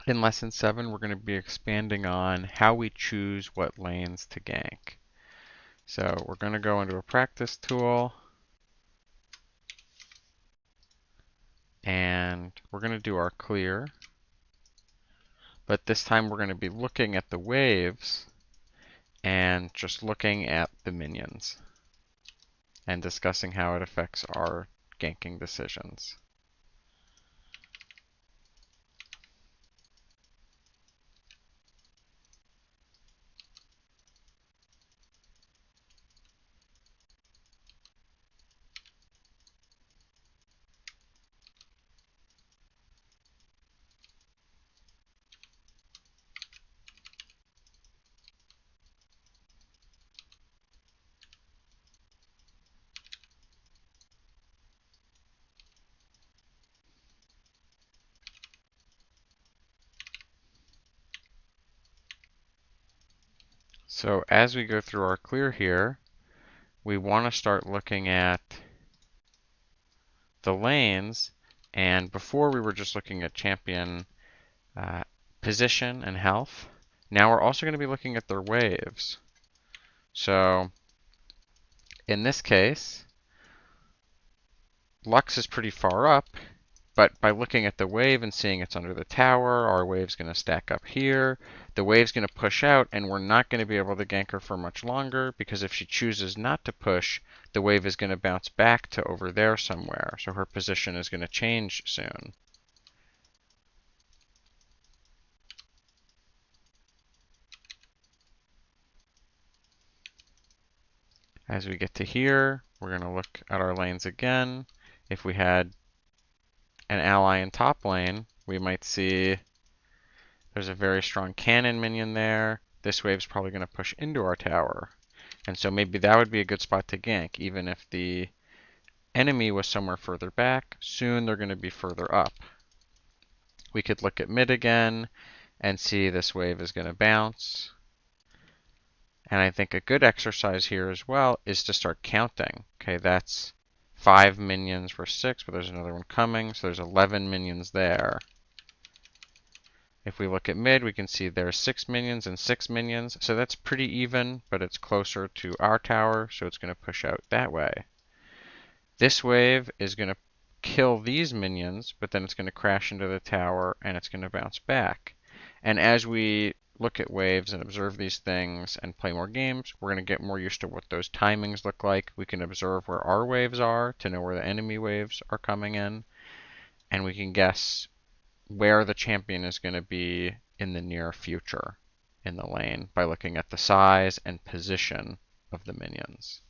In Lesson 7, we're going to be expanding on how we choose what lanes to gank. So we're going to go into a practice tool, and we're going to do our clear. But this time we're going to be looking at the waves and just looking at the minions and discussing how it affects our ganking decisions. So as we go through our clear here, we want to start looking at the lanes. And before we were just looking at champion position and health. Now we're also going to be looking at their waves. So in this case, Lux is pretty far up, but by looking at the wave and seeing it's under the tower, our wave's going to stack up here. The wave's going to push out, and we're not going to be able to gank her for much longer, because if she chooses not to push, the wave is going to bounce back to over there somewhere. So her position is going to change soon. As we get to here, we're going to look at our lanes again. If we had an ally in top lane, we might see there's a very strong cannon minion there. This wave's probably going to push into our tower. And so maybe that would be a good spot to gank, even if the enemy was somewhere further back. Soon they're going to be further up. We could look at mid again and see this wave is going to bounce. And I think a good exercise here as well is to start counting. Okay, that's 5 minions for 6, but there's another one coming, so there's 11 minions there. If we look at mid, we can see there's 6 minions and 6 minions, so that's pretty even, but it's closer to our tower, so it's going to push out that way. This wave is going to kill these minions, but then it's going to crash into the tower and it's going to bounce back. And as we look at waves and observe these things and play more games, we're going to get more used to what those timings look like. We can observe where our waves are to know where the enemy waves are coming in, and we can guess where the champion is going to be in the near future in the lane by looking at the size and position of the minions.